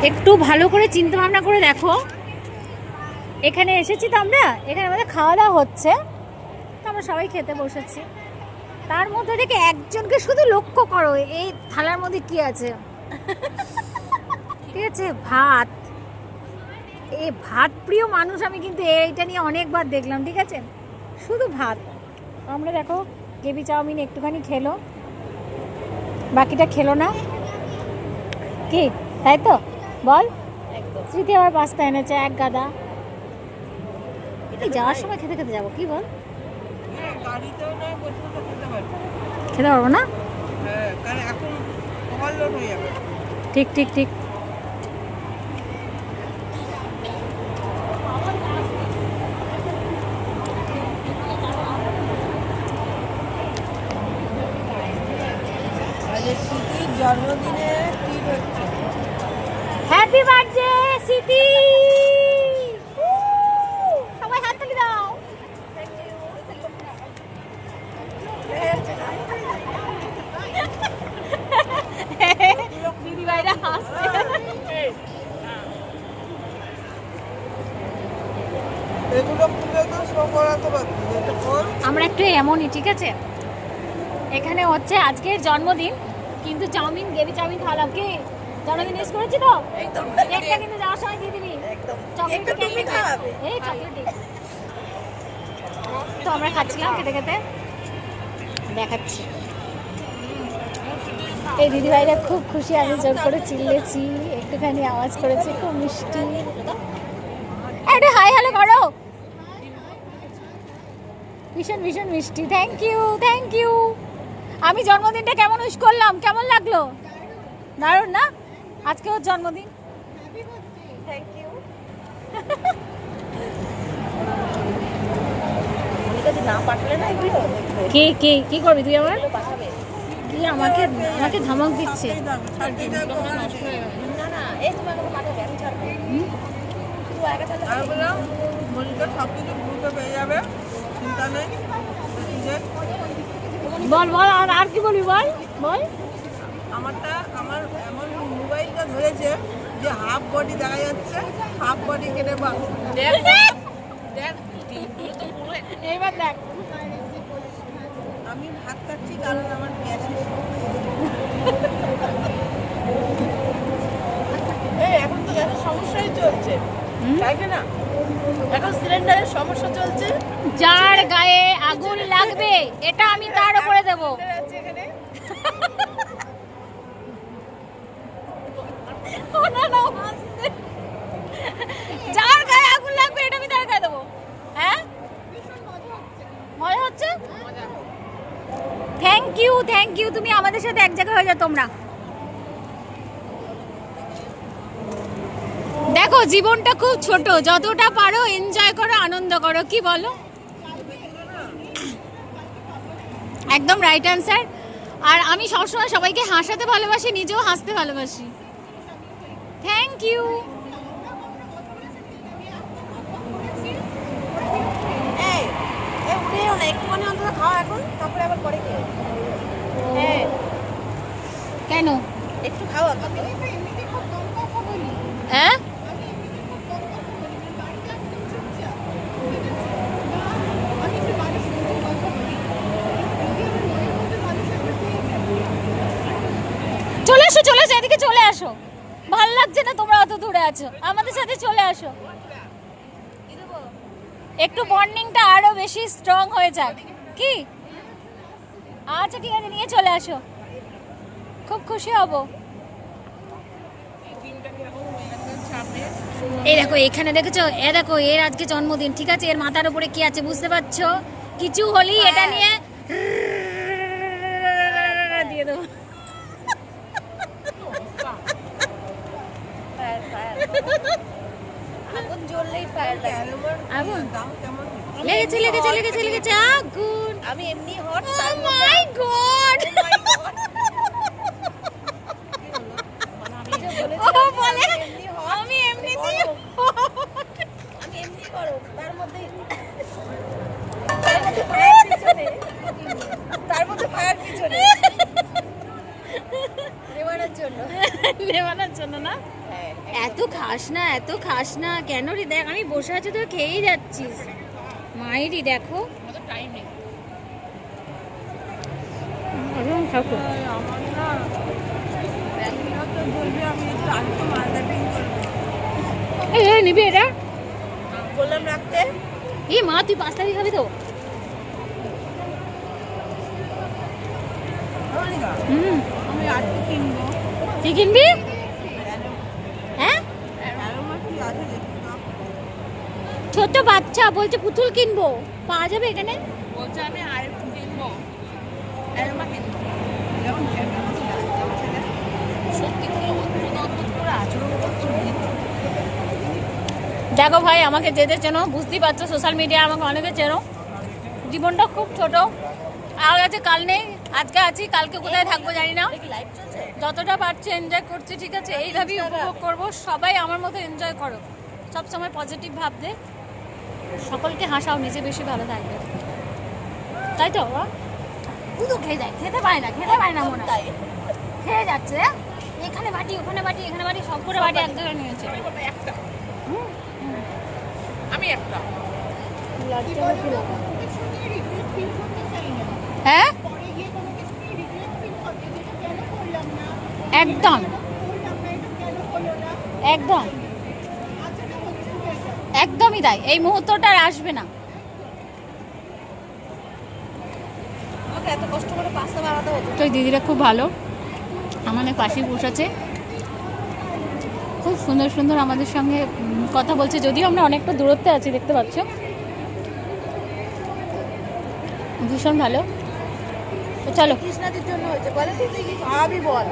একটু ভালো করে চিন্তা ভাবনা করে দেখো, এখানে এসেছি তো আমরা, এখানে আমাদের খাওয়া দাওয়া হচ্ছে, তো আমরা সবাই খেতে বসেছি। তার মধ্যে থেকে একজনকে শুধু লক্ষ্য করো, এই থালার মধ্যে কি আছে। ঠিক আছে, ভাত। এই ভাত প্রিয় মানুষ আমি কিন্তু এইটা নিয়ে অনেকবার দেখলাম। ঠিক আছে, শুধু ভাত। আমরা দেখো কেবি চাউমিন একটুখানি খেলো, বাকিটা খেলো না। কি তাই তো বল? স্মৃতি আবার পাস্তা এনেছে এক গাদা। যাওয়ার সময় খেতে খেতে যাবো, কি বল? খেতে পারবো না? ঠিক ঠিক ঠিক। জন্মদিনে ট্রিট হচ্ছে। হ্যাপি বার্থডে স্মৃতি, সবাই হাততালি দাও। দিদি ভাইরা হাসছে। আমরা একটু এমনই, ঠিক আছে, এখানে হচ্ছে আজকের জন্মদিন, কিন্তু চাউমিন গেবি চাউমিন খাওয়ালাম। কি জন্মদিন মিস করেছি তো? কেকটা কিন্তু যাওয়ার সময় দিয়ে দিবি। চকলেটটা তুমি খাওয়াবে? এই চকলেটই তো আমরা খাচ্ছিলাম খেতে খেতে, দেখাচ্ছি। এই দিদিভাইরা খুব খুশি, আমি জোর করে চিল্লেছি, একটুখানি আওয়াজ করেছে, খুব মিষ্টি। একটা হাই হ্যালো করো, ভীষণ ভীষণ মিষ্টি। Thank you thank you. আমি জন্মদিনটা কেমন উইশ করলাম, কেমন লাগলো? দারুণ না? আজকে ওর জন্মদিন। Thank you. না পাঠালে না এগুলো কে কে কি করবি তুই? আমার কি আমাকে আমাকে ধমক দিচ্ছে। না না, এই তুমি আমাকে পাঠাবে, আমি ছাড়বো। শুধু একা থাকলে আমি বললাম মনিকা সব কিছু গ্রুপে পেয়ে যাবে, চিন্তা নেই। বল বল, আর কি বলবি বল বল। আমার এমন মোবাইলটা ধরেছে যে হাফ বডি দেখা যাচ্ছে, হাফ বডি কেটে বা এইবার দেখ, আমি ভাত খাচ্ছি কারণ আমার গ্যাস এখন তো গ্যাসের সমস্যাই চলছে, তাই না? এখন সিলিন্ডারের সমস্যা চলছে। যার গায়ে আগুন লাগবে এটা আমি তার উপরে দেবো। যার গায়ে আগুন লাগবে এটা আমি তার গায়ে দেবো। হ্যাঁ, মজা হচ্ছে। Thank you thank you. তুমি আমাদের সাথে এক জায়গায় হয়ে যাও তোমরা। দেখো জীবনটা খুব ছোট, যতটা পারো এনজয় করো, আনন্দ করো, কি বলো? একদম রাইট অ্যান্সার। আর আমি সবসময় সবাইকে হাসাতে ভালোবাসি, নিজেও হাসতে ভালোবাসি। Thank you. একটুখানি অন্তত খাওয়া এখন, তারপরে আবার পরে খেয়ে। কেন একটু খাওয়া, হ্যাঁ? চলে আসো চলে আসো, এদিকে চলে আসো। ভাল লাগছে না তোমরা অত দূরে আছো, আমাদের সাথে চলে আসো। একটু বন্ডিংটা আরো বেশি স্ট্রং হয়ে যাক, কি? আচ্ছা ঠিক আছে, নিয়ে চলে আসো, খুব খুশি হব। এই দেখো এখানে দেখেছো, এ দেখো এর আজকে জন্মদিন, ঠিক আছে, এর মাথার উপরে কি আছে বুঝতে পারছো? কিছু হলেই এটা নিয়ে দিয়ে দেবো। আগুন জ্বললেই ফায়ার লাগে। আগুন দাম কেমন? লেগেছে লেগেছে লেগেছে লেগেছে আগুন। আমি এমনি হট। ও মাই গড, ও বলে আমি এমনিতেই আমি এমনি করো, তার মধ্যে ফায়ার পিছনে দেওয়ার জন্য। আনার জন্য না? হ্যাঁ এত খাস না কেন রে? দেখ আমি বসে আছি তো খেয়েই যাচ্ছিস। মায়েরই দেখো আমাদের টাইম নেই। থাকো। আমার না ব্যাগগুলো তো বলবে আমি একটু আলু মালদা পিং করবো। এই নিবি এটা? বললাম রাখতে। এই মা তুই পাস্তা দিয়ে খাবি তো? হুম। আমি আলু কিনবো। কি কিনবি? হ্যাঁ অ্যারোমা কি আছে দেখি না। ছোট বাচ্চা বলছে পুতুল কিনবো, পাওয়া যাবে এখানে? বলছে আমি আরেকটু কিনবো, অ্যারোমা কিনবো। যেমন ছেলে সত্যি করে অদ্ভুত করে আচরণ করছে। দেখো ভাই, আমাকে যে চেনো বুঝতেই পারছো, সোশ্যাল মিডিয়া আমাকে অনেকে চেনো। জীবনটা খুব ছোট, আর আছে কাল নেই, আজকে আছি, কালকে কোথায় থাকবো জানি না। লাইভ চলছে। যতটা পারছি এনজয় করছি, ঠিক আছে? এইভাবেই উপভোগ করবো। সবাই আমার মতো এনজয় করো, সবসময় পজিটিভ ভাববে, সকলকে হাসাও, নিজে বেশি ভালো থাকবে, তাই তো? শুধু খেয়ে যায়, খেতে পারে না মনে হয়। খেয়ে যাচ্ছে, এখানে বাটি ওখানে বাটি এখানে বাটি, সব করে বাটি এক জায়গায় নিয়েছে। একটা আমি একটা হ্যাঁ একদম একদম একদমই তাই, এই মুহূর্তটা আর আসবে না। আমাকে এত কষ্ট করে পাস্তা বানাতে হতো। তো দিদিরা খুব ভালো, আমাদের পাশেই বসেছে, খুব সুন্দর সুন্দর আমাদের সঙ্গে কথা বলছে, যদিও আমরা অনেকটা দূরত্বে আছি, দেখতে পাচ্ছ। ভীষণ ভালো। তো চলো। কৃষ্ণাদির জন্য হয়েছে, বলে তুই কি খাওয়াবি বল।